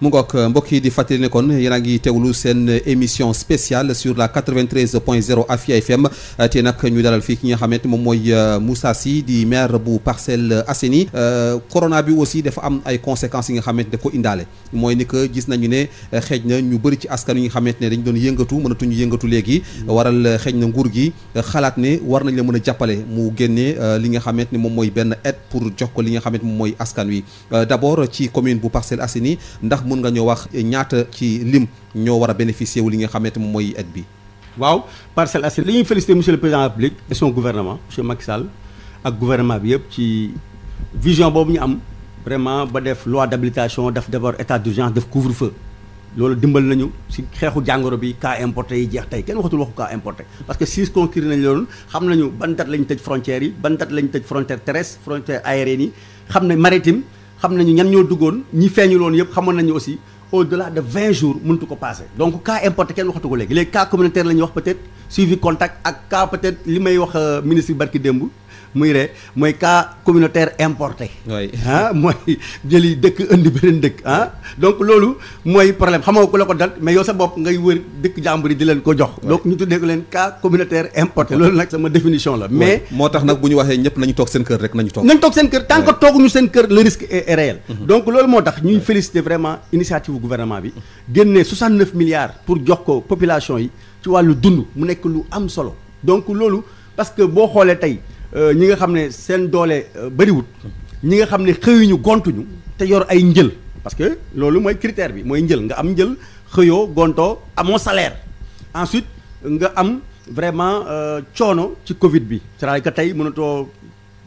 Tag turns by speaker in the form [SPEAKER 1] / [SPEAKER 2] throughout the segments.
[SPEAKER 1] mu ngoog mbokk yi di fàttali ne kon yéen a ngi teewlu seen émission spéciale sur la 93.0 Afia FM te nag ñu dalal fii ki nga xamante moom mooy Moussa Sy di maire bu Parcelles Assainies corona bi aussi dafa am ay conséquences yi nga xamante da ko indaale mooy ni que gis nañu ne xeej na ñu bëri ci askan yi nga xamante ne dañ doon yëngatu mënatuñu yëngatu léegi waral xeej na nguur gi xalaat ne war nañ la mën a jàppale mu génnee li nga xamante ne moom mooy benn aide pour jox ko li nga xamante moom mooy askan wi d'abord ci commune bu Parcelles Assainies ndax mun nga ñoo wax ñaata ci lim ñoo war a bénéficier wu li nga xamante moom mooy aide bi.
[SPEAKER 2] waaw Parcelles Assainies li ñuy féliciter monsieur le président de la République et son gouvernement monsieur Macky Sall ak gouvernement bi yëpp ci vision boobu ñu am vraiment ba def loi d'habilitation def d'abord état d'urgence def couvre-feu loolu dimbal nañu ci xeexu jàngoro bi cas importé yi jeex tey kenn waxatul waxu cas importé parce que circonscrire nañ loolu xam nañu ban date lañu tëj frontières yi ban date lañu tëj frontière terrestre frontière aérienne yi xam ne maritime xam nañu ñan ñoo duggoon ñi feeñu loon yëpp xamoon nañu aussi au-delà de 20 jours mënatu ko passé donc cas importé kenn waxatu ko léegi cas communautaire la ñuy wax peut-être suivi contact ak cas peut-être li may wax ministre barki démb muy ree mooy cas communautaire importé mooy jëli dëkk indi beneen dëkk donc loolu mooy problème xamoo ku la ko dal mais yow sa bopp ngay wër dëkk jàmbur yi di leen ko jox donc ñu tuddee ko leen cas communautaire importé loolu nag sama définition la mais
[SPEAKER 1] moo tax nag bu ñu waxee ñëpp nañu toog seen kër rek nañu toog
[SPEAKER 2] seen kër tant que tooguñu seen kër le risque est réel donc loolu moo tax ñuy féliciter vraiment initiative gouvernement bi génnee 69 milliards pour jox ko population yi ci wàllu dund mu nekk lu am solo donc loolu parce que boo xoolee tey ñi nga xam ne seen doole bëriwut ñi nga xam ne xëyuñu gontuñu te yor ay njël parce que loolu mooy critère bi mooy njël nga am njël xëyoo gontoo amoo salaire ensuite nga am vraiment coono ci Covid bi c'est-à-dire que tey mënatoo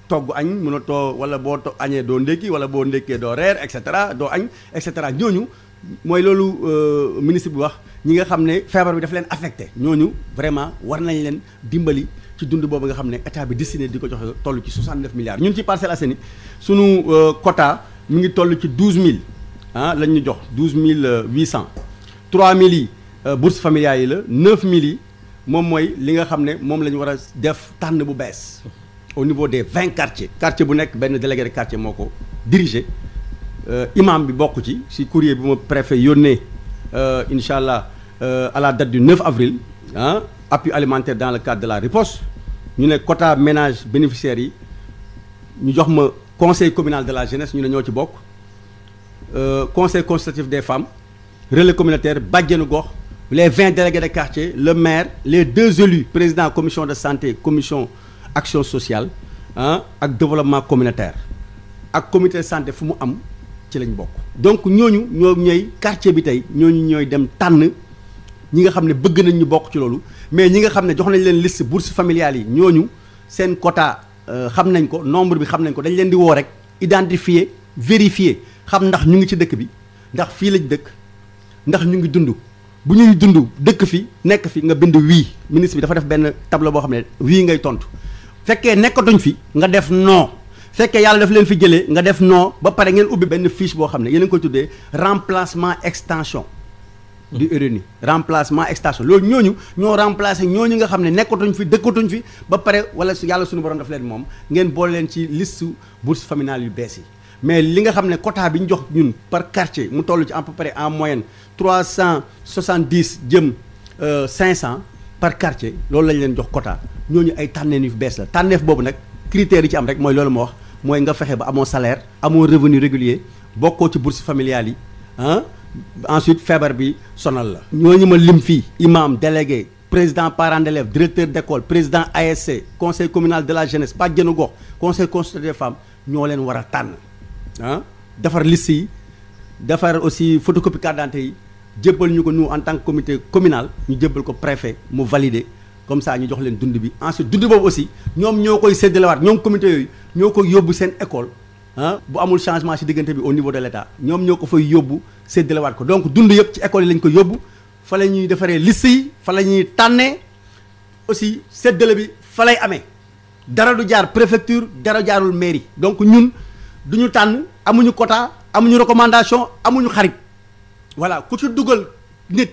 [SPEAKER 2] togg añ mënatoo wala boo añee doo ndékki wala boo ndékkee doo reer et cetera doo añ et cetera ñooñu mooy loolu ministre bi wax ñi nga xam ne feebar bi daf leen affecté ñooñu vraiment war nañ leen dimbali ci dund boobu nga xam ne état bi destiné di ko joxe toll ci 69 milliards ñun ci Parcelles Assainies sunu quota mi ngi toll ci 12000 lañ ñu jox 12800 3000 yi bourse familiale yi la 9000 yi moom mooy li nga xam ne moom la ñu war a def tànn bu bees au niveau des 20 quartiers bu nekk benn délégué de quartier moo ko dirigé imam bi bokk ci courrier bi ma préfet yónnee incha allah à la date du 9 avril appui alimentaire dans le cadre de la riposte ñu ne quota ménage bénéficiaires yi ñu jox ma conseil communal de la jeunesse ñu ne ñoo ci bokk conseil consultatif des femmes relais communautaire bàjjenu gox les 20 délégués de quartier le maire les 2 élus président commission de santé commission action sociale ak développement communautaire ak comité de santé fu mu am ci lañ bokk donc ñooñu ñooy quartier bi tey ñooñu ñooy dem tànn ñi nga xam ne bëgg nañ ñu bokk ci loolu mais ñi nga xam ne jox nañ leen liste bourse familiale yi ñooñu seen quota xam nañ ko nombre bi xam nañ ko dañ leen di woo rek identifier vérifier xam ndax ñu ngi ci dëkk bi ndax fii lañ dëkk ndax ñu ngi dund bu ñuy dund dëkk fi nekk fi nga bind wii ministre bi dafa def benn tableau boo xam ne wii ngay tontu fekkee nekkatuñ fi nga def non fekkee yàlla daf leen fi jëlee nga def non ba pare ngeen ubbi benn fiche boo xam ne yéen a ngi koy tuddee remplacement extension du RNU remplacement extension loolu ñooñu ñoo remplacer ñooñu nga xam ne nekkatuñ fi dëkkatuñ fi ba pare wala yàlla suñu borom daf leen moom ngeen boole leen ci liste bourse familiale yu bees yi mais li nga xam ne quota bi ñu jox ñun par quartier mu toll ci à peu près en moyenne 370 jëm 500 par quartier loolu lañ leen jox quota ñooñu ay tànneef yu bees la tànneef boobu nag critères yi ci am rek mooy loolu ma wax mooy nga fexe ba amoo salaire amoo revenu régulier bokkoo ci bourse familiale yi ensuite feebar bi sonal la ñooñu ma lim fii imam délégué président parent d'élève directeur d'école président ASC conseil communal de la jeunesse bàjjenu gox conseil consultatif des femmes ñoo leen war a tànn defar liste yi defar aussi photocopie carte d'identité yi jébbal ñu ko nous en tant que comité communal ñu jébbal ko préfet mu valider comme ça ñu jox leen dund bi ensuite dund boobu aussi ñoom ñoo koy séddalewaat ñoom comité yooyu ñoo koy yóbbu seen école bu amul changement ci diggante bi au niveau de l'État ñoom ñoo ko fay yóbbu séddalewaat ko donc dund yëpp ci école yi lañ ko yóbbu fa la ñuy defaree liste yi fa la ñuy tànnee aussi séddale bi fa lay amee dara du jaar préfecture dara jaarul mairie donc ñun du ñu tànn amuñu quota amuñu recommandation amuñu xarit voilà ku ci dugal nit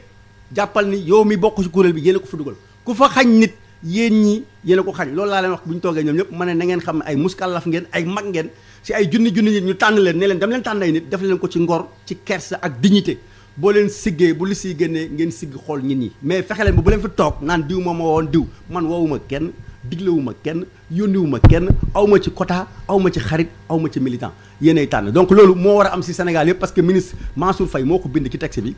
[SPEAKER 2] jàppal ni yow mi bokk ci kuréel bi yéen ko fa dugal ku fa xañ nit yéen ñi yéen a ko xañ loolu laa leen wax bu ñu toogee ñoom ñëpp ma ne na ngeen xam ne ay muskàllaf ngeen ay mag ngeen si ay junni nit ñu tànn leen ne leen dem leen tànn ay nit def leen ko ci ngor ci kersa ak dignité boo leen siggee bu li siy génnee ngeen sigg xool nit ñi mais fexe leen bu leen fi toog naan diw moom moo woon diw man woowuma kenn diglewuma kenn yónniwuma kenn awma ci quota awma ci xarit awma ci militant yéenay tànn donc loolu moo war a am si Sénégal yëpp parce que ministre Mansour Faye moo ko bind ci texte bi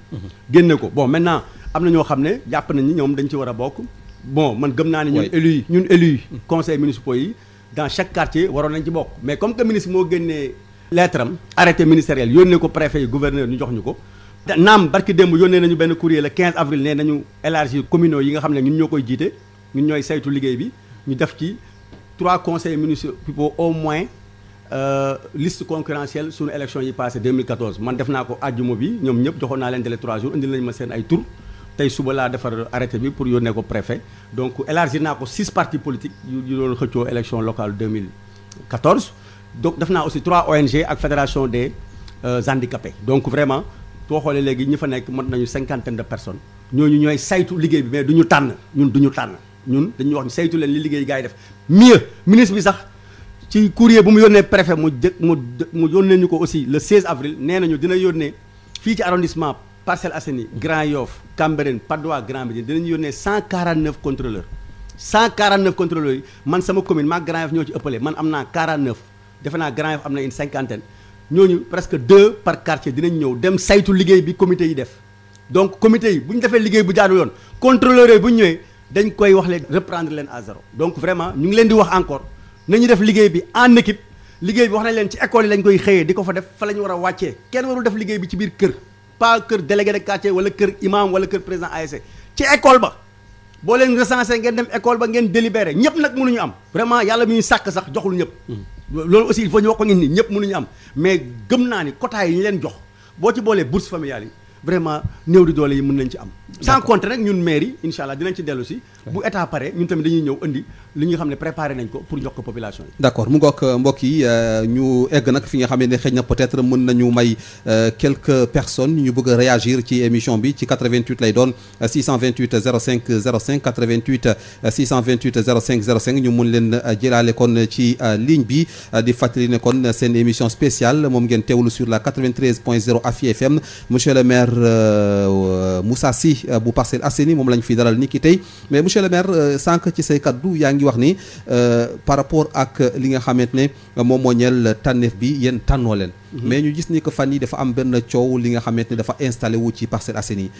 [SPEAKER 2] génne ko bon maintenant am na ñoo xam ne jàpp nañ ni ñoom dañ ci war a bokk bon man gëm naa ne ñun élus yi conseils municipaux yi dans chaque quartier waroon nañ ci bokk mais comme que ministre moo génnee lettre am arrêté ministériel yónnee ko préfet yi gouverneur ñu jox ñu ko naam barki démb yónnee nañu benn courrier le 15 avril nee nañu élargir communaux yi nga xam ne ñun ñoo koy jiite ñun ñooy saytu liggéey bi ñu def ci 3 conseils municipaux au moins liste concurrentielle suñu élection yi passé 2014 man def naa ko àjjuma bi ñoom ñëpp joxoon naa leen délai 3 jours indi nañu ma seen ay tur tey suba laa defar arrêté bi pour yónnee ko préfet donc élargir naa ko 6 partis politiques yu doon xëccoo élection locale 2014 donc def naa aussi 3 ONG ak fédération des handicapés donc vraiment boo xoolee léegi ñi fa nekk mot nañu 50aine de personnes ñooñu ñooy saytu liggéey bi mais du ñu tànn ñun du ñu tànn ñun dañuy wax ni saytu leen li liggéey gars yi def mieux ministre bi sax ci courrier bu mu yónnee préfet mu yónnee ñu ko aussi le 16 avril nee nañu dina yónnee fii ci arrondissement Parcelles Assainies Grand Yoff Cambérène Patte d'Oie Grand Médine dinañu yónnee 149 contrôleurs 149 contrôleurs yi man sama commune maa Grand Yoff ñoo ci ëppale man am naa 49 defe naa Grand Yoff am na une 50aine ñooñu presque 2 par quartier dinañ ñëw dem saytu liggéey bi comité yi def donc comité yi bu ñu defee liggéey bu jaadu yoon contrôleurs yi bu ñu ñëwee dañ koy wax leen reprendre leen à zéro donc vraiment ñu ngi leen di wax encore nañu def liggéey bi en équipe liggéey bi wax nañ leen ci école yi lañ koy xëyee di ko fa def fa la ñu war a wàccee kenn warul def liggéey bi ci biir kër pas kër délégué de quartier wala kër imam wala kër président ASC ci école ba boo leen recensé ngeen dem école ba ngeen délibéré ñëpp nag mënuñu am vraiment yàlla mi ñu sàkk sax joxul ñëpp loolu aussi il faut ñu wax ko nit ñi ñëpp mënuñu am mais gëm naa ni quota yi ñu leen jox boo ci boolee bourse familiale yi vraiment néew di doole yi mën nañ ci am sans compter nag ñun maire yi incha allah dinañ ci dellu si bu état pare ñun tamit dañuy ñëw indi li nga xam ne préparé nañ ko pour jox ko population yi
[SPEAKER 1] d'accord mu ngoog mbokk yi ñu egg nag fi nga xam ne xëy na peut-être mën nañu may quelques personnes ñu bëgg a réagir ci émission bi ci 88 lay doon 628 05 05 88 628 05 05 ñu mun leen jëlaale kon ci ligne bi di fàttali ne kon seen émission spéciale moom ngeen teewlu sur la 93.0 Afia FM monsieur le maire Moussa Sy bu Parcelles Assainies moom lañ fi dalal ni ki tey mais monsieur le maire sànq ci say kaddu yaa ngi wax ni par rapport ak li nga xamante ne moom moo ñeel tànneef bi yéen tànnoo leen mais ñu gis ni que fan yi dafa am benn coow li nga xamante ne dafa installé wu ci Parcelles Assainies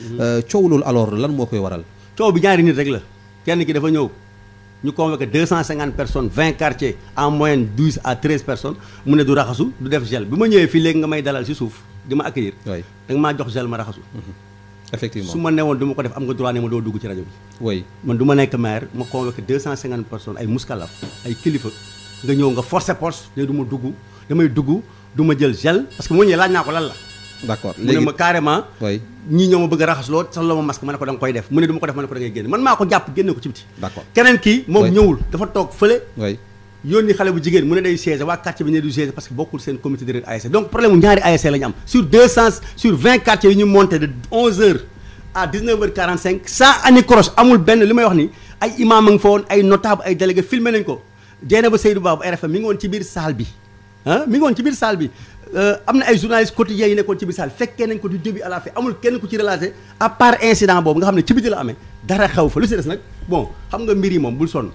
[SPEAKER 1] coow loolu alors lan moo koy waral
[SPEAKER 2] coow bi ñaari nit rek la kenn ki dafa ñëw ñu convoqué 250 personnes 20 quartiers en moyenne 12 à 13 personnes mu ne du raxasu du def gel bi ma ñëwee fii léegi nga may dalal ci suuf di ma accueillir da nga maa jox gel ma raxasu
[SPEAKER 1] effectivement
[SPEAKER 2] su ma newoon du ma ko def am nga droit ne ma doo dugg ci rajo bi
[SPEAKER 1] oui
[SPEAKER 2] man du ma nekk maire ma convoqué 250 personnes ay muskalaf ay kilifa nga ñëw nga forcer poche ne du ma dugg damay dugg du ma jël gel parce que moo ñëwee laaj naa ko lan la
[SPEAKER 1] d'accord
[SPEAKER 2] mu ne ma carrément ñii ñoo ma bëgg a raxasloo soxla ma masque ma ne ko da nga koy def mu ne du ma ko def ma ne ko da ngay génn man maa ko jàpp génne ko ci biti
[SPEAKER 1] d'accord
[SPEAKER 2] keneen kii moom ñëwul dafa toog fële
[SPEAKER 1] yónni
[SPEAKER 2] xale bu jigéen mu ne day siège waa quartier bi ne du siège parce que bokkul seen comité de ASC donc problème mu ñaari ASC la ñu am sur 20 quartiers yi ñu monté de 11h à 19h45 sans anicroche amul benn li may wax ni ay imam a ngi fa woon ay notable ay délégué filmé nañ ko Dieynaba Seydou Ba bu RFM mi ngi woon ci biir salle bi mi ngi woon ci biir salle bi am na ay journalistes quotidiens yi nekkoon ci biir salle fekkee nañ ko du début à la fin amul kenn ku ci relaté à part incident boobu nga xam ne ci biti la amee dara xew fa lu si des nag bon xam nga mbir yi moom bul sonn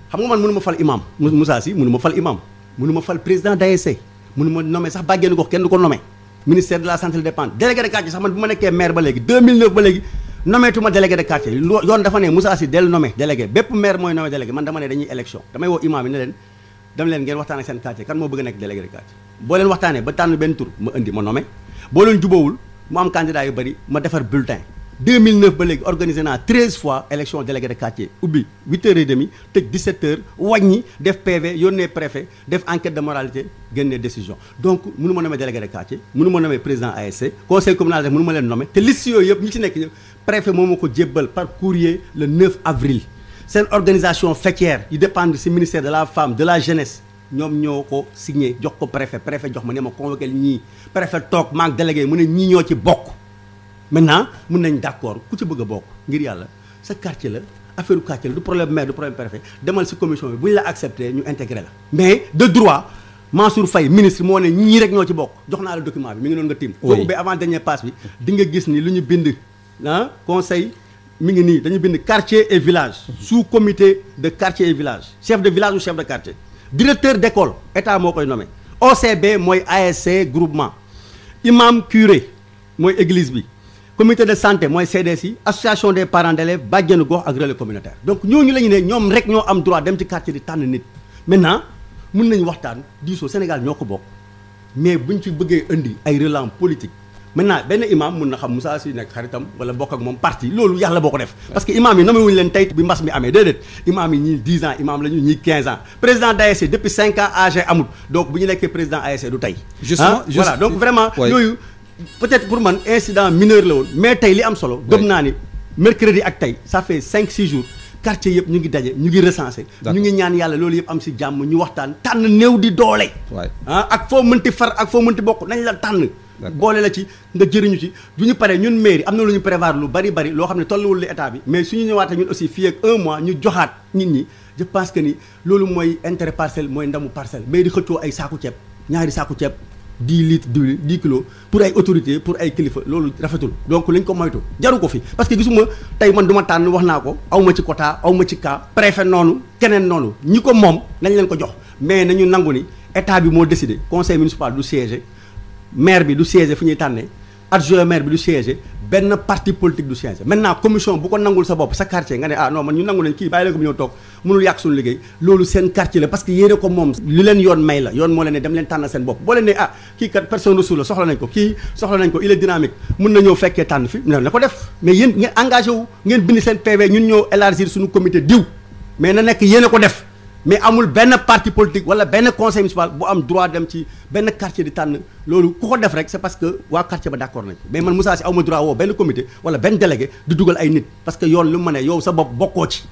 [SPEAKER 2] xam nga man mënu ma fal imam Moussa Sy mënu ma fal imam mënu ma fal président d'ASC mënu ma nommé sax bàjjeenu gox kenn du ko nommé ministère de la santé dépend délégué de quartier sax man bu ma nekkee maire ba léegi 2009 ba léegi nommé tuma délégué de quartier yoon dafa ne Moussa Sy del nommé délégué bépp maire mooy nommé délégué man dama ne dañuy élection damay woo imam yi ne leen dem leen ngeen waxtaan ak seen quartier kan moo bëgg a nekk délégué de quartier boo leen waxtaanee ba tànn benn tur ma indi ma nommé boo leen jubóowul mu am candidat yu bëri ma defar bulletin 2009 ba léegi organisé naa 13 fois élection délégué de quartier ubbi 8h30 tëj 17h wàññi def PV yónnee préfet def enquête de moralité génnee décision donc mënu ma nommer délégué de quartier mënu ma nommer président ASC conseil communal mënu ma leen nommer te liste yooyu yëpp ñi ci nekk ñëpp préfet moo ma ko jébbal par courrier le 9 avril seen organisation faîtière yi dépendre ci ministère de la femme de la jeunesse ñoom ñoo ko signé jox ko préfet jox ma ne ma convoqué ñii préfet toog maag délégué mu ne ñii ñoo ci bokk maintenant mun nañ d'accord ku ci bëgg a bokk ngir yàlla sa quartier la affaire quartier du problème maire du problème préfet demal si commission bi bu ñu la accepté ñu intégré la mais de droit Mansour Faye ministre moo ne ñii rek ñoo ci bokk jox naa la document bi mi ngi noonu nga tiim soo ubbee avant dernier passe bi di nga gis ni lu ñu bind conseil mi ngi nii dañu bind quartier et village sous comité de quartier et village chef de village ou chef de quartier directeur d'école état moo koy nommé OCB mooy ASC groupement imam curé mooy église bi comité de santé mooy CDC association des parents d'élèves bàjjenu gox ak relais communautaire donc ñooñu la ñu ne ñoom rek ñoo am droit dem ci quartier di tànn nit maintenant mun nañu waxtaan diisoo Sénégal ñoo ko bokk mais buñ ci bëggee indi ay relents politique maintenant benn imam mun na xam Moussa Sy nekk xaritam wala bokk ak moom parti loolu yàlla boo ko def parce que imam yi nommé wuñu leen tey bi mbas mi amee déedéet imam yi ñii 10 ans imam la ñu ñii 15 ans président d'ASC depuis 5 ans AG amul donc bu ñu nekkee président ASC du tey justement voilà donc vraiment yooyu peut-être pour man incident mineur la woon mais tey li am solo gëm naa ni mercredi ak tey ça fait 5-6 jours quartier yëpp ñu ngi daje ñu ngi recensé ñu ngi ñaan yàlla loolu yëpp am si jàmm ñu waxtaan tànn néew di doole ak foo mënti far ak foo mënti bokk nañ la tànn boole la ci nga jëriñu ci du ñu paree ñun mairie am na lu ñu prévoir lu bari loo xam ne tolluwul li état bi mais suñu ñëwaatee ñun aussi fii ak 1 mois ñu joxaat nit ñi je pense que ni loolu mooy intérêt parcelle mooy ndamu parcelle mais di xëccoo ay saaku ceeb ñaari saaku ceeb 10 litres d'huile 10 kilos pour ay autorités pour ay kilifa loolu rafetul donc lañ ko moytu jaru ko fi parce que gisuma tey man du ma tànn wax naa ko aw ma ci quota aw ma ci cas préfet noonu keneen noonu ñi ko moom nañ leen ko jox mais nañu nangu ni état bi moo décidé conseil municipal du siège maire bi du siège fu ñuy tànnee adjoint maire bi du siège benn parti politique du siège maintenant commission bu ko nangul sa bopp sa quartier nga ne ah non man ñu nangu nañ kii bàyyi leen ko mu ñëw toog mënul yàq suñu liggéey loolu seen quartier la parce que yéene ko moom li leen yoon may la yoon moo leen ne dem leen tànn seen bopp boo leen ne ah kii kat personne ressource la soxla nañ ko kii soxla nañ ko il est dynamique mun na ñëw fekkee tànn fi na ko def mais yéen ngeen engagé wu ngeen bind seen PV ñun ñëw élargir suñu comité diw mais na nekk yéene ko def mais amul benn parti politique wala benn conseil municipal bu am droit dem ci benn quartier di tànn loolu ku ko def rek c'est parce que waa quartier ba d'accord nañ mais man Moussa Sy aw ma droit woo benn comité wala benn délégué di dugal ay nit parce que yoon lu mu ne yow sa bopp bokkoo ci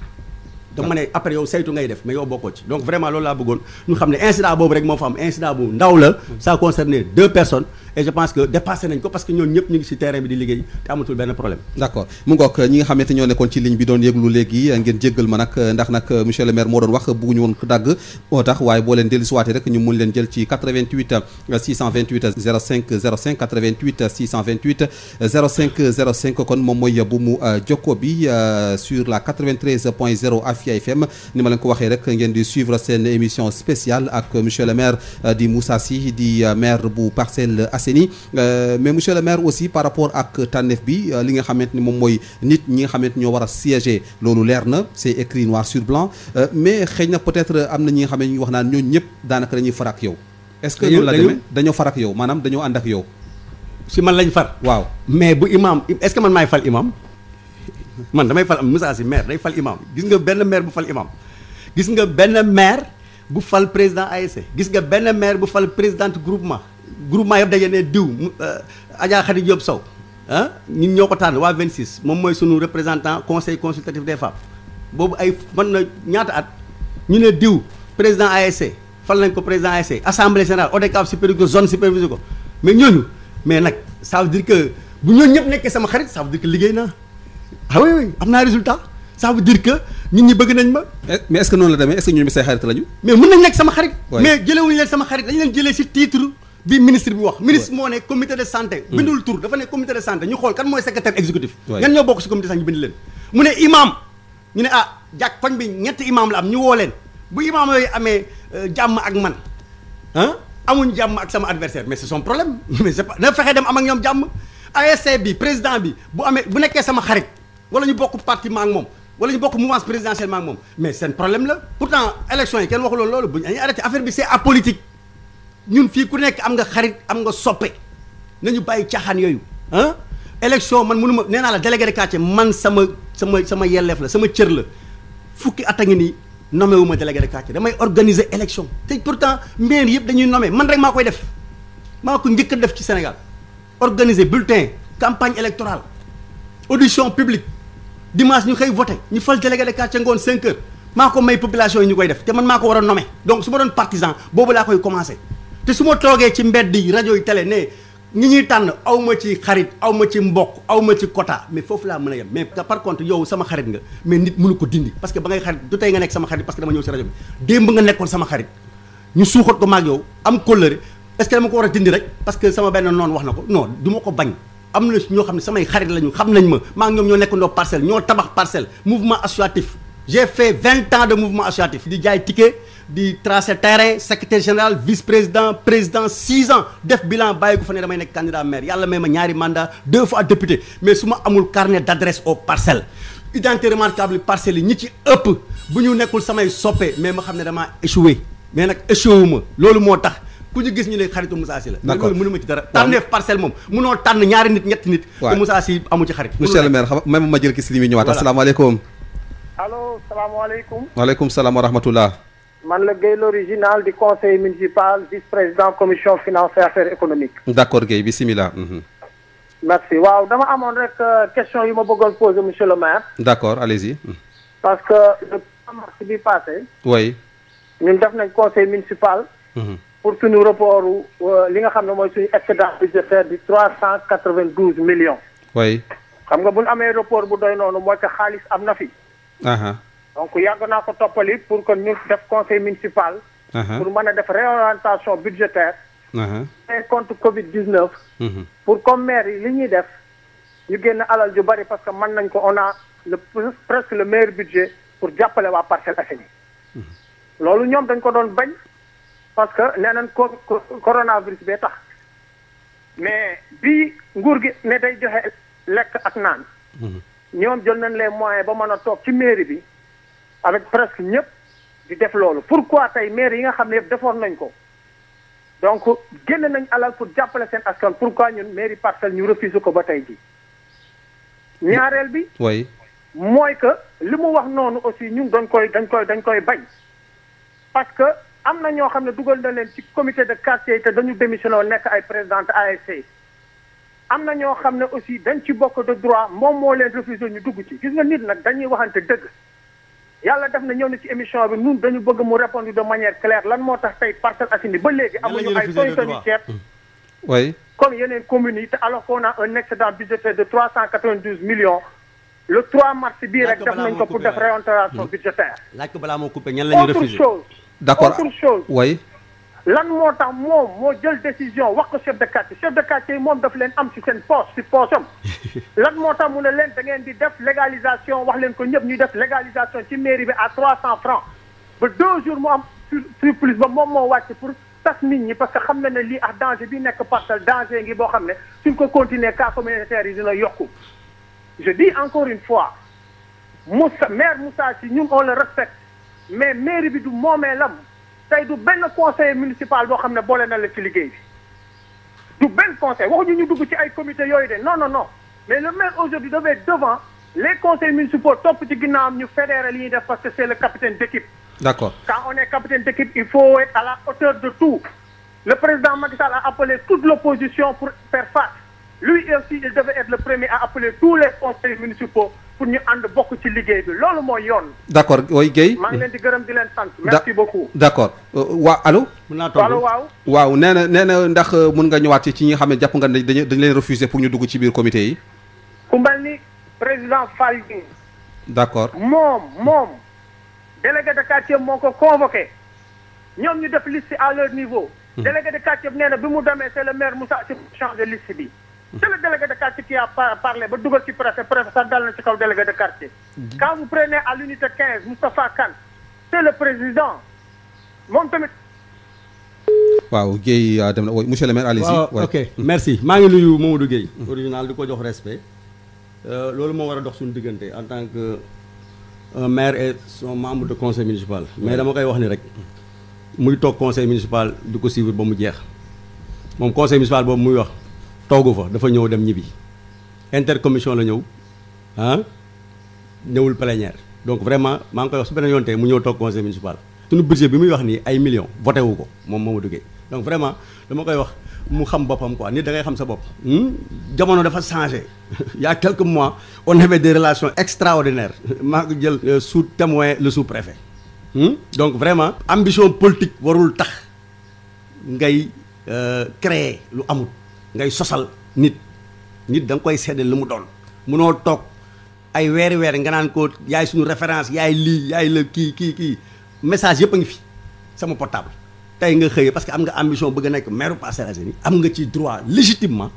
[SPEAKER 2] te ma ne après yow saytu ngay def mais yow bokkoo ci donc vraiment loolu laa bëggoon ñu xam ne incident boobu rek moo fa am incident bu ndaw la ça concernait 2 personnes et je pense que dépassé nañ ko parce que ñoom ñëpp ñu ngi ci terrain bi di liggéey te amatul benn problème
[SPEAKER 1] d'accord mu ngoog ñi nga xamante ñoo nekkoon ci ligne bi doon yëglu léegi ngeen jéggal ma nag ndax nag monsieur le maire moo doon wax bëgguñu woon ko dagg moo tax waaye boo leen dellu siwaatee rek ñu mun leen jël ci 88 628 05 05 88 628 05 05 kon moom mooy bu mu jokko bi sur la 93.0 Afia FM ni ma leen ko waxee rek ngeen di suivre seen émission spéciale ak monsieur le maire di Moussa Sy di maire bu Parcelles Assainies mais monsieur le maire aussi par rapport ak tànneef bi li nga xamante ni moom mooy nit ñi nga xamante ñoo war a siéger loolu leer na c'est écrit noir sur blanc mais xëy na peut-être am na ñi nga xam ne ñu wax naan ñooñu ñëpp daanaka dañuy far ak yow est-ce que noonu la demee dañoo far ak yow maanaam dañoo ànd ak yow
[SPEAKER 2] si man lañ far
[SPEAKER 1] waaw
[SPEAKER 2] mais bu imam est-ce que man maay fal imam man damay fal am Moussa Sy maire day fal imam gis nga benn maire bu fal imam gis nga benn maire bu fal président ASC gis nga benn maire bu fal présidente groupement yëpp daje ne diw Adja Khady Diop Sow ñun ñoo ko tànn waa 26 moom mooy sunu représentant conseil consultatif des femmes boobu ay mën na ñaata at ñu ne diw président ASC fal nañ ko président ASC assemblée générale ODCAV supervisé ko zone supervisé ko mais ñooñu mais nag ça veut dire que bu ñooñu ñëpp nekkee sama xarit ça veut dire que liggéey naa ah oui am naa résultat ça veut dire que nit ñi bëgg nañ ma.
[SPEAKER 1] mais est-ce que noonu la demee est-ce que ñooñu say xarit lañu.
[SPEAKER 2] mais mën nañ nekk sama xarit. mais jëlewuñu leen sama xarit dañu leen jëlee ci titre bi ministre bi wax. ministre moo ne comité de santé. bindul tur dafa ne comité de santé ñu xool kan mooy secrétaire exécutif. ñan ñoo bokk ci comité de santé ñu bind leen. mu ne imam ñu ne ah jàkk koñ bi ñetti imam la am ñu woo leen bu imam yooyu amee jàmm ak man amuñ jàmm ak sama adversaire mais c'est son problème mais c'est pas na fexe dem am ak ñoom jàmm ASC bi président bi bu nekkee sama xarit wala ñu bokk parti ma ak moom wala ñu bokk mouvance présidentielle ma ak moom mais seen problème la pourtant élection yi kenn waxuloon loolu bu ñu arrêté affaire bi c'est apolitique ñun fii ku nekk am nga xarit am nga soppe nañu bàyyi caaxaan yooyu élection man mënu ma nee naa la délégué de quartier man sama yelleef la sama cër la fukki at a ngi nii nommé wu ma délégué de quartier damay organiser élection te pourtant maire yëpp dañuy nommé man rek maa koy def maa ko njëkk a def ci Sénégal organiser bulletin campagne électorale audition publique dimanche ñu xëy voté ñu fal délégué de quartier ngoon 5 heures maa ko may population yi ñu koy def te man maa ko war a nommé donc su ma doon partisan boobu laa koy commencé te su ma toogee ci mbedd yi rajo yi télé ne ñi ñuy tànn aw ma ci xarit aw ma ci mbokk aw ma ci quota mais foofu laa mën a yem mais par contre yow sama xarit nga mais nit mënu ko dindi parce que ba ngay xarit du tey nga nekk sama xarit parce que dama ñëw si rajo bi démb nga nekkoon sama xarit ñu suuxat ko maag yow am kóllëre est-ce que dama ko war a dindi rek parce que sama benn noonu wax na ko non du ma ko bañ am na ñoo xam ne samay xarit lañu xam nañ ma maa ngi ñoom ñoo nekkandoo parcelle ñoo tabax parcelle mouvement associatif j'ai fait 20 ans de mouvement associatif di jaay ticket di tracer terrain secrétaire général vice-président président 6 ans def bilan bàyyi ko fa ne damay nekk candidat maire yàlla may ma ñaari mandat 2 fois député mais su ma amul carnet d'adresse aux parcelles identité remarquable parcelles yi ñi ci ëpp bu ñu nekkul samay soppe mais ma xam ne damaa échoué mais nag échoué wu ma loolu moo tax ku ñu gis ñu ne xaritu Moussa Sy la mais loolu mënu ma ci dara tànneef parcelle moom mënoo tànn ñaari nit ñetti nit te Moussa Sy amu ci xarit
[SPEAKER 1] monsieur le maire xam même ma jël ki si li muy ñëwaat asalaamaaleykum
[SPEAKER 3] allo salaamaaleykum.
[SPEAKER 1] waaleykum salaam wa rahmatullah.
[SPEAKER 3] man la Guèye l'original du conseil municipal vice-président commission finance et affaires économiques.
[SPEAKER 1] d'accord Guèye bisimilah.
[SPEAKER 3] merci waaw dama amoon rek question yu ma bëggoon poser monsieur le maire.
[SPEAKER 1] d'accord allez-y.
[SPEAKER 3] parce que le 3 mars bi passé.
[SPEAKER 1] oui.
[SPEAKER 3] ñun def nañ conseil municipal. pour suñu report li nga xam ne mooy suñu excédent budgétaire di 392 millions.
[SPEAKER 1] oui.
[SPEAKER 3] xam nga bu ñu amee report bu doy noonu mooy que xaalis am na fi. donc yàgg naa ko toppali pour que ñu def conseil municipal. pour mën a def réorientation budgétaire. et compte Covid 19. pour comme maire yi li ñuy def ñu génn alal ju bari parce que mën nañ ko on a presque le meilleur budget pour jàppale waa Parcelles Assainies. loolu ñoom dañ ko doon bañ parce que nee nañ coronavirus bee tax mais bi nguur gi ne day joxe lekk ak naan. ñoom jël nañ les moyens ba mën a toog ci mairie bi avec presque ñëpp di def loolu pourquoi tey maire yi nga xam ne yëpp defoon nañ ko donc génn nañ alal pour jàppale seen askan pourquoi ñun mairie Parcelles ñu refusé ko ba tey ji ñaareel bi
[SPEAKER 1] oui
[SPEAKER 3] mooy que li mu wax noonu aussi ñun dañ koy bañ parce que am na ñoo xam ne dugal na leen ci comité de quartier te dañu démissionné nekk ay présidente ASC am na ñoo xam ne aussi dañ ci bokk de droit moom moo leen refusé ñu dugg ci gis nga nit nag dañuy waxante dëgg yàlla def na ñëw na ci émission bi ñun dañu bëgg mu répondre de manière claire lan moo tax tey Parcelles Assainies ba léegi amuñu ay tonnes ceeb
[SPEAKER 1] oui
[SPEAKER 3] comme yeneen communes yi te alors qu'on a un excédent budgétaire de 392 millions le 3 mars bii rek def nañ ko pour def réorientation budgétaire.
[SPEAKER 2] laaj ko balaa moo coupé ñan la ñuy refusé
[SPEAKER 3] autre chose
[SPEAKER 1] d'accord
[SPEAKER 3] autre chose
[SPEAKER 1] oui
[SPEAKER 3] lan moo tax moom moo jël décision wax ko chef de quartier yi moom daf leen am ci seen poche ci poosam lan moo tax mu ne leen da ngeen di def légalisation wax leen ko ñëpp ñuy def légalisation ci mairie bi à 300 francs ba 2 jours mu am surplus ba moom moo wàcc pour tas nit ñi parce que xam na ne lii ak danger bi nekk Parcelles danger ngi boo xam ne suñ ko continuer cas communautaire yi dina yokku je dis encore une fois maire Moussa Sy ñun on le respecte mais mairie bi du moomeelam tey du benn conseiller municipal boo xam ne boole na la ci liggéey bi du benn conseil waxuñu ñu dugg ci ay comité yooyu de non mais le maire aujourd'hui devait être devant les conseils municipaux topp ci ginnaawam ñu fédérer li ñuy def parce que c'est le capitaine d'équipe.
[SPEAKER 1] d'accord
[SPEAKER 3] quand on est capitaine d'équipe il faut être à la hauteur de tout le président Macky Sall a appelé toute l'opposition pour faire face lui aussi il devait être le premier à appeler tous les conseils municipaux pour ñu ànd bokk ci liggéey bi loolu mooy yoon.
[SPEAKER 1] d'accord oui Guèye.
[SPEAKER 3] maa ngi leen di gërëm di leen sant. merci beaucoup.
[SPEAKER 1] d'accord waa allo.
[SPEAKER 2] mën naa toog
[SPEAKER 3] allo waaw.
[SPEAKER 1] waaw nee na ndax mun nga ñëwaat ci ñi nga xam ne jàpp nga ne dañ leen refuser pour ñu dugg ci biir comité yi.
[SPEAKER 3] ku mel ni président Fall.
[SPEAKER 1] d'accord
[SPEAKER 3] moom délégué de quartier moo ko convoqué ñoom ñu def liste à leur niveau. délégué de quartier bi nee na bi mu demee c'est le maire Moussa Sy changer liste bi. c'est le délégué de quartier qui a parlé ba dugal ci préfet sax dal na ci kaw délégué de quartier. quand vous prenez à l'unité 15 Moustapha Kane c'est le président moom tamit.
[SPEAKER 1] waaw Guèye dem na monsieur le maire allez-y.
[SPEAKER 2] waaw ok merci maa ngi nuyu Mamadou Guèye. original di ko jox respect. loolu moo war a dox suñu diggante en tant que un maire et son membre de conseil municipal. mais dama koy wax ni rek muy toog conseil municipal di ko suivre ba mu jeex moom conseil municipal boobu muy wax. toogu fa dafa ñëw dem ñibbi intercommission la ñëw ñëwul plénière donc vraiment maa ngi koy wax su beneen yoon tey mu ñëw toog conseil municipal suñu budget bi muy wax nii ay millions voté wu ko moom Mamadou Guèye donc vraiment dama koy wax mu xam boppam quoi nit da ngay xam sa bopp jamono dafa changé il y a quelques mois on avait des relations extraordinaires maa ngi jël sous témoin le sous-préfet donc vraiment ambition politique warul tax ngay créer lu amul ngay sosal nit da nga koy seddal lu mu doon munoo toog ay weer nga naan ko yaay suñu référence yaay lii yaay la kii message yëpp a ngi fi sama portable tey nga xëyee parce que am nga ambition bëgg a nekk maire Parcelles Assainies am nga ci droit légitimement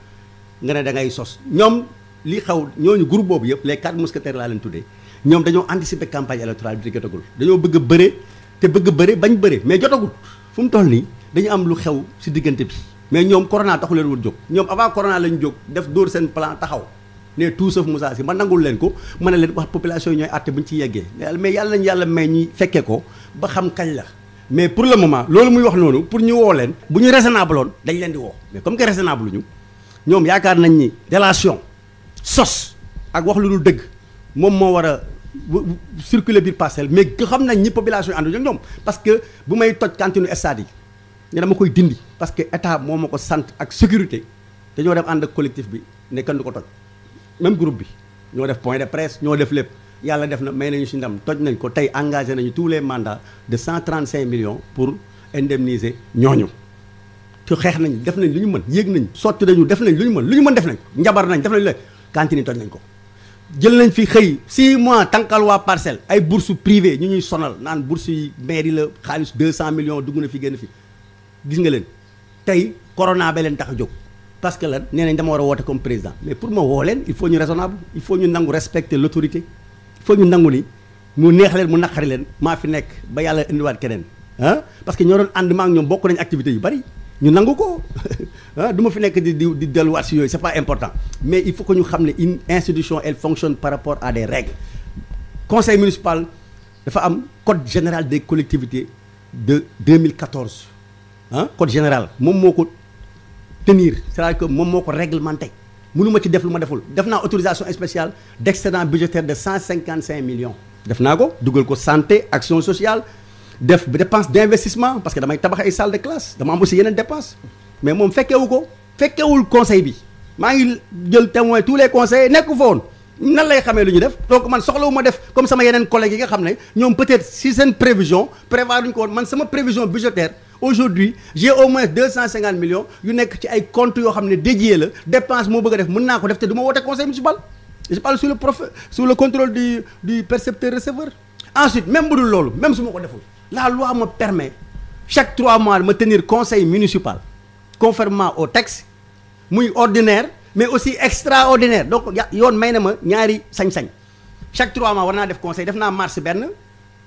[SPEAKER 2] nga ne da ngay sos ñoom li xaw ñooñu groupe boobu yëpp les 4 mousquetaires laa leen tuddee ñoom dañoo anticiper campagne électorale bi di jotagul dañoo bëgg a bëre te bëgg a bëre bañ bëre mais jotagul fu mu toll nii dañu am lu xew si diggante bi mais ñoom corona taxu leen woon jóg ñoom avant corona lañ jóg def dóor seen plan taxaw ne tout sauf Moussa Sy ma nangul leen ko mën na leen wax population yi ñooy àtte bu ñu ci yeggee mais yàlla nañu yàlla may ñuy fekkee ko ba xam kañ la mais pour le moment loolu muy wax noonu pour ñu woo leen bu ñu raisonnable woon dañ leen di woo mais comme que raisonnable ñu ñoom yaakaar nañ ni délation sos ak wax lu dul dëgg moom moo war a circuler biir parcelle mais xam nañ ñi population yi ànduñu ak ñoom parce que bu may toj cantine stade yi ne dama koy dindi parce que état moo ma ko sant ak sécurité dañoo dem ànd ak collectif bi ne kenn du ko toj même groupe bi ñoo def point de presse ñoo def lépp yàlla def na may nañu si ndam toj nañ ko tey engagé nañu tous les mandats de 135 millions pour indemniser ñooñu te xeex nañ def nañ lu ñu mën yéeg nañ sotti nañu def nañ lu ñu mën def nañ njabar nañ def nañ la cantine toj nañ ko jël nañ fi xëy 6 mois tànkal waa parcelle ay bourse privée ñu ñuy sonal naan bourse yi mairie la xaalis 200 millions dugg na fi génn fi gis nga leen tey corona ba leen tax a jóg parce que lan nee nañ dama war a woote comme président mais pour ma woo leen il faut ñu raisonnable il faut ñu nangu respecter l'autorité il faut ñu nangu ni mu neex leen mu naqari leen maa fi nekk ba yàlla indiwaat keneen parce que ñoo doon ànd maa ak ñoom bokk nañ activités yu bari ñu nangu ko du ma fi nekk di delluwaat si yooyu c'est pas important mais il faut que ñu xam ne une institution elle fonctionne par rapport à des règles conseil municipal dafa am code général des collectivités de 2014 code général moom moo ko tenir c'est-à-dire que moom moo ko réglementé mënuma ci def lu ma deful def naa autorisation spéciale d'excédent budgétaire de 155 millions def naa ko dugal ko santé action sociale def dépense d'investissement parce que damay tabax ay salle de classe dama am aussi yeneen dépense mais moom fekkewul conseil bi maa ngi jël témoin tous les conseillers nekku fa woon nan lay xamee lu ñu def donc man soxlawu ma def comme sama yeneen collègues yi nga xam ne ñoom peut-être si seen prévision prévoir duñu ko woon man sama prévision budgétaire aujourd'hui j'ai au moins 250 millions yu nekk ci ay comptes yoo xam ne dédié la dépense moo bëgg a def mën naa ko def te du ma woote conseil municipal je parle sous le contrôle du percepteur receveur ensuite même bu dul loolu même su ma ko deful la loi me permet chaque 3 mois ma tenir conseil municipal conformément au texte muy ordinaire mais aussi extraordinaire donc yoon may na ma ñaari sañ-sañ chaque 3 mois war naa def conseil def naa mars benn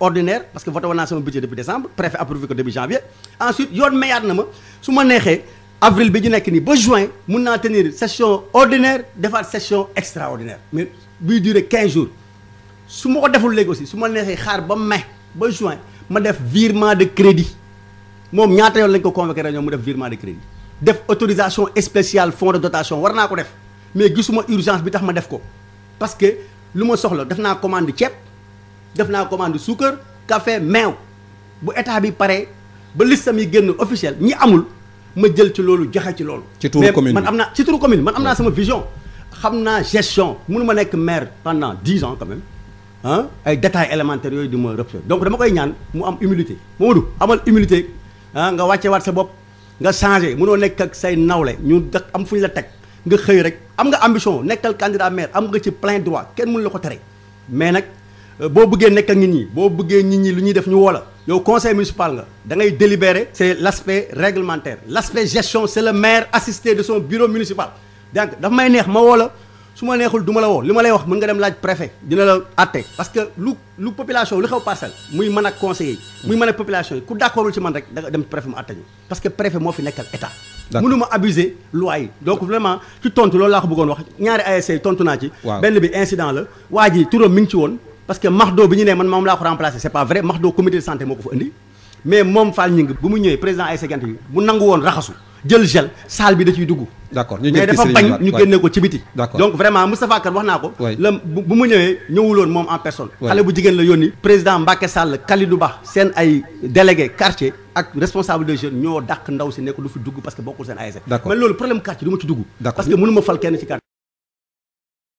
[SPEAKER 2] ordinaire parce que voté woon naa sama budget depuis décembre préfet approuvé ko début janvier ensuite yoon mayaat na ma su ma neexee avril bi ñu nekk nii ba juin mun naa tenir session ordinaire defaat session extraordinaire mais buy durer 15 jours su ma ko deful léegi aussi su ma neexee xaar ba mai ba juin ma def virement de crédit moom ñaata yoon lañ ko convoqué réunion mu def virement de crédit def autorisation spéciale fonds de dotation war naa ko def mais gisuma urgence bi tax ma def ko parce que lu ma soxla def naa commande ceeb def naa commande suukar café meew bu état bi pare ba listam yi génn officiel ñi amul ma jël ci loolu joxe ci loolu.
[SPEAKER 1] ci turu commune
[SPEAKER 2] man am naa ci turu commune man am naa sama vision xam naa gestion mënu ma nekk maire pendant 10 ans quand même ay détails élémentaires yooyu di ma représenter donc dama koy ñaan mu am humilité Mamadou amal humilité nga wàcce waat sa bopp nga changé mënoo nekk ak say nawle ñu am fu ñu la teg nga xëy rek am nga ambition nekkal candidat maire am nga ci plein droit kenn mënu la ko tere mais nag boo bëggee nekk ak nit ñi boo bëggee nit ñi lu ñuy def ñu woo la yow conseil municipal nga da ngay délibérer c'est l'aspect réglementaire l'aspect gestion c'est le maire assisté de son bureau municipal donc dafa may neex ma woo la su ma neexul du ma la woo li ma lay wax mën nga dem laaj préfet dina la àtte parce que lu population lu xew parcelle muy mën ak conseiller muy mën ak population yi ku d'accordul ci man rek da nga dem préfet mu àtte ñu parce que préfet moo fi nekkal état mënuma abuser loi yi donc vraiment ci tontu loolu laa ko bëggoon wax ñaari ASC tontu naa ci benn bi incident la waa ji turam mi ngi ci woon parce que Mahdo bi ñu ne man moom laa ko remplacer c'est pas vrai Mahdo comité de santé moo ko fa indi mais moom Fall Gningue bu mu ñëwee président ASC Gent bi mu nangu woon raxasu jël gel salle bi da ciy dugg
[SPEAKER 1] d'accord
[SPEAKER 2] mais dafa bañ ñu génne ko ci biti donc vraiment Moustapha Kane wax naa ko la bu mu ñëwee ñëwuloon moom en personne xale bu jigéen la yónni président Mbacké Sall Kalidou Ba seen ay délégué quartier ak responsable de jeunes ñoo dàq ndaw si ne ko du fi dugg parce que bokkul seen ASC mais loolu problème quartier du ma ci dugg parce que mënu ma fal kenn ci quartier